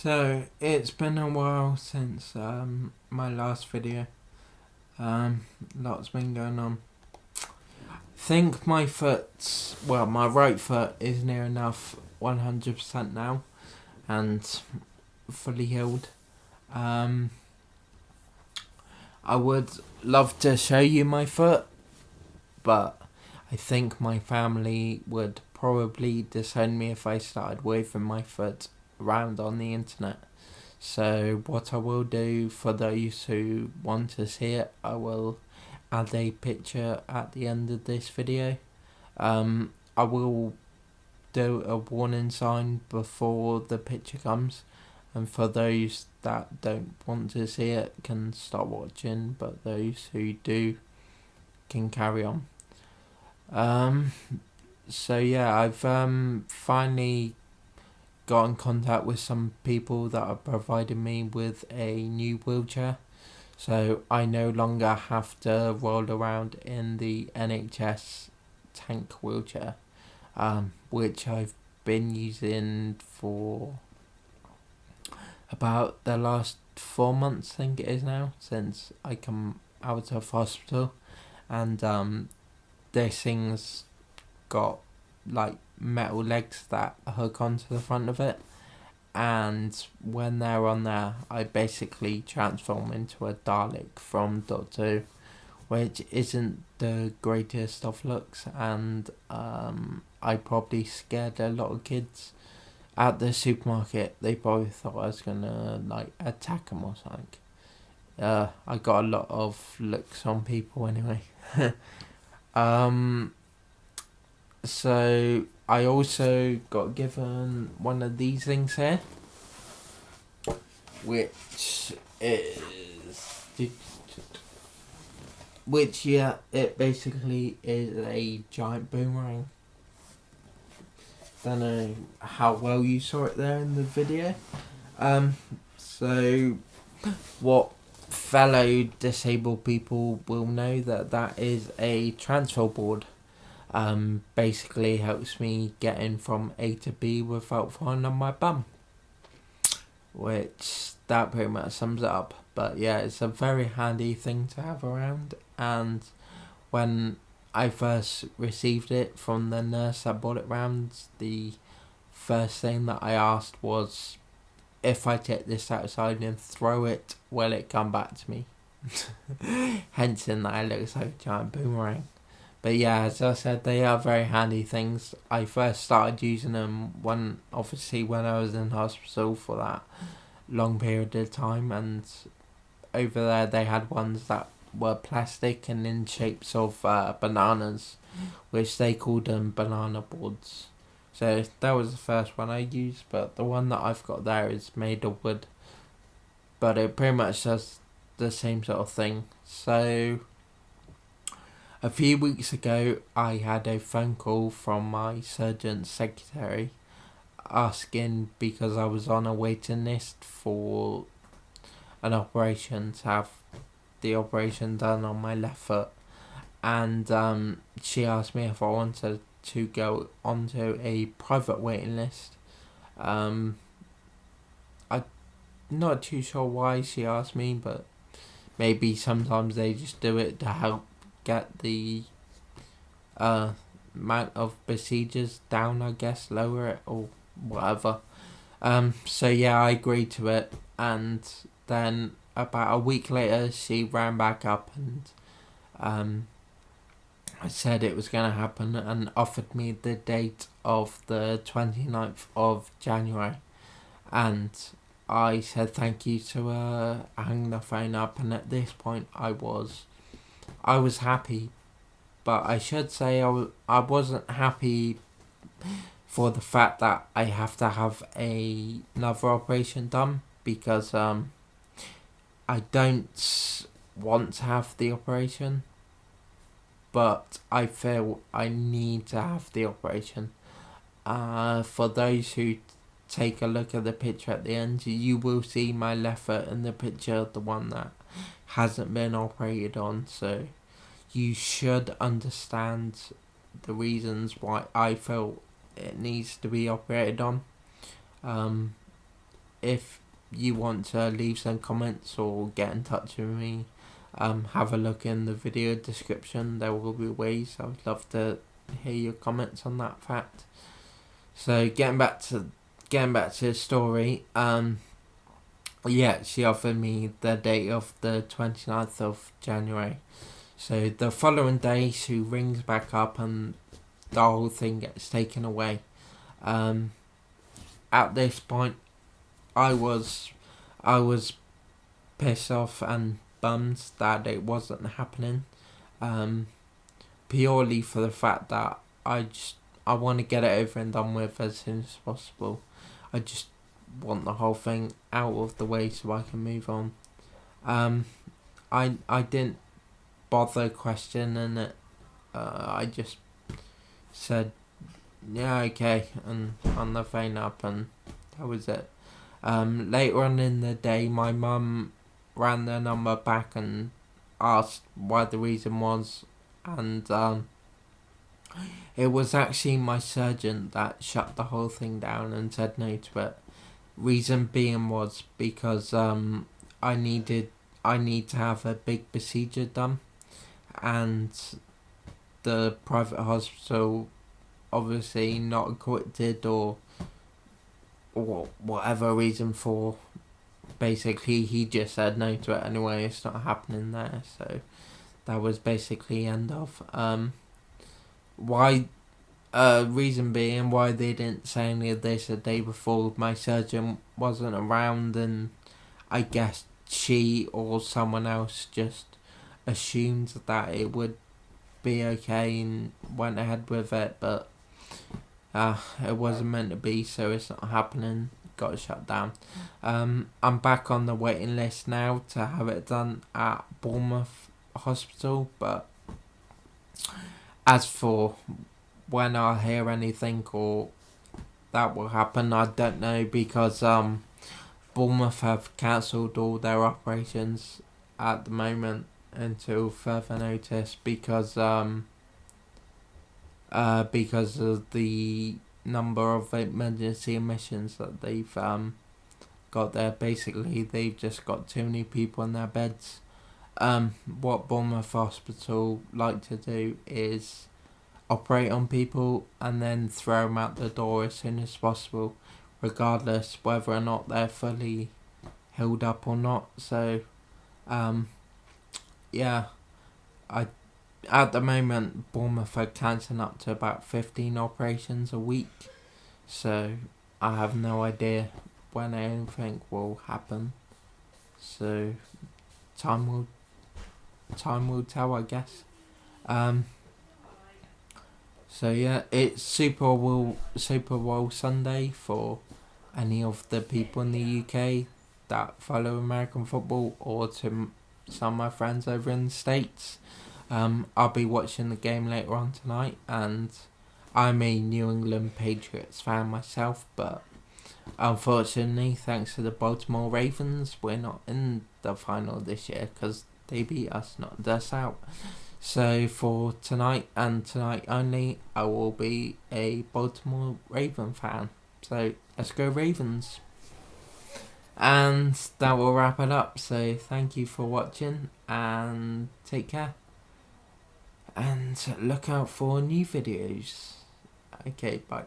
So it's been a while since my last video. Lots been going on. I think my my right foot is near enough 100% now and fully healed. I would love to show you my foot, but I think my family would probably disown me if I started waving my foot around on the internet. So what I will do, for those who want to see it, I will add a picture at the end of this video. I will do a warning sign before the picture comes, and for those that don't want to see it can stop watching, but those who do can carry on. So yeah, I've finally got in contact with some people that are providing me with a new wheelchair, so I no longer have to roll around in the NHS tank wheelchair, which I've been using for about the last 4 months, I think it is now, since I come out of hospital. And this thing's got like metal legs that hook onto the front of it, and when they're on there I basically transform into a Dalek from Doctor Who, which isn't the greatest of looks, and I probably scared a lot of kids at the supermarket. They probably thought I was gonna like attack them or something. I got a lot of looks on people anyway. So I also got given one of these things here, which it basically is a giant boomerang. Don't know how well you saw it there in the video. So what fellow disabled people will know that is a transfer board. Basically helps me get in from A to B without falling on my bum, which that pretty much sums it up. But yeah, it's a very handy thing to have around, and when I first received it from the nurse that brought it round, the first thing that I asked was, if I take this outside and throw it, will it come back to me? Hence in that it looks like a giant boomerang. But yeah, as I said, they are very handy things. I first started using them when I was in hospital for that long period of time, and over there they had ones that were plastic and in shapes of bananas, which they called them banana boards. So that was the first one I used, but the one that I've got there is made of wood, but it pretty much does the same sort of thing. So a few weeks ago I had a phone call from my surgeon's secretary asking, because I was on a waiting list for an operation, to have the operation done on my left foot, and she asked me if I wanted to go onto a private waiting list. I'm not too sure why she asked me, but maybe sometimes they just do it to help get the amount of procedures down, I guess, lower it or whatever. So yeah, I agreed to it, and then about a week later she ran back up and I said it was going to happen and offered me the date of the 29th of January, and I said thank you to her, hang the phone up, and at this point I was happy, but I should say I wasn't happy for the fact that I have to have another operation done, because I don't want to have the operation, but I feel I need to have the operation. For those who take a look at the picture at the end, you will see my left foot in the picture, the one that hasn't been operated on, so you should understand the reasons why I feel it needs to be operated on. if you want to leave some comments or get in touch with me, have a look in the video description. There will be ways. I would love to hear your comments on that fact. So getting back to the story, yeah, she offered me the date of the 29th of January. So the following day she rings back up and the whole thing gets taken away. At this point I was pissed off and bummed that it wasn't happening, purely for the fact that I want to get it over and done with as soon as possible. I just want the whole thing out of the way so I can move on. I didn't bother questioning it. I just said, yeah, okay, and hung the phone up, and that was it. Later on in the day, my mum ran the number back and asked what the reason was, and it was actually my surgeon that shut the whole thing down and said no to it. Reason being was because I need to have a big procedure done, and the private hospital obviously not equipped or whatever reason for. Basically, he just said no to it anyway. It's not happening there, so that was basically end of. Reason being why they didn't say any of this the day before, my surgeon wasn't around, and I guess she or someone else just assumed that it would be okay and went ahead with it, but it wasn't meant to be, so it's not happening. Got shut down. I'm back on the waiting list now to have it done at Bournemouth Hospital, but as for when I'll hear anything or that will happen, I don't know, because Bournemouth have cancelled all their operations at the moment until further notice, because of the number of emergency admissions that they've got there. Basically, they've just got too many people in their beds. What Bournemouth Hospital like to do is operate on people and then throw them out the door as soon as possible, regardless whether or not they're fully healed up or not. So, yeah, at the moment, Bournemouth are cancelling up to about 15 operations a week, so I have no idea when anything will happen. So time will tell, I guess. So yeah, it's Super Bowl Sunday for any of the people in the UK that follow American football, or to some of my friends over in the States. I'll be watching the game later on tonight, and I'm a New England Patriots fan myself, but unfortunately, thanks to the Baltimore Ravens, we're not in the final this year because they beat us, knocked us out. So for tonight and tonight only, I will be a Baltimore Raven fan. So let's go Ravens. And that will wrap it up. So thank you for watching and take care. And look out for new videos. Okay, bye.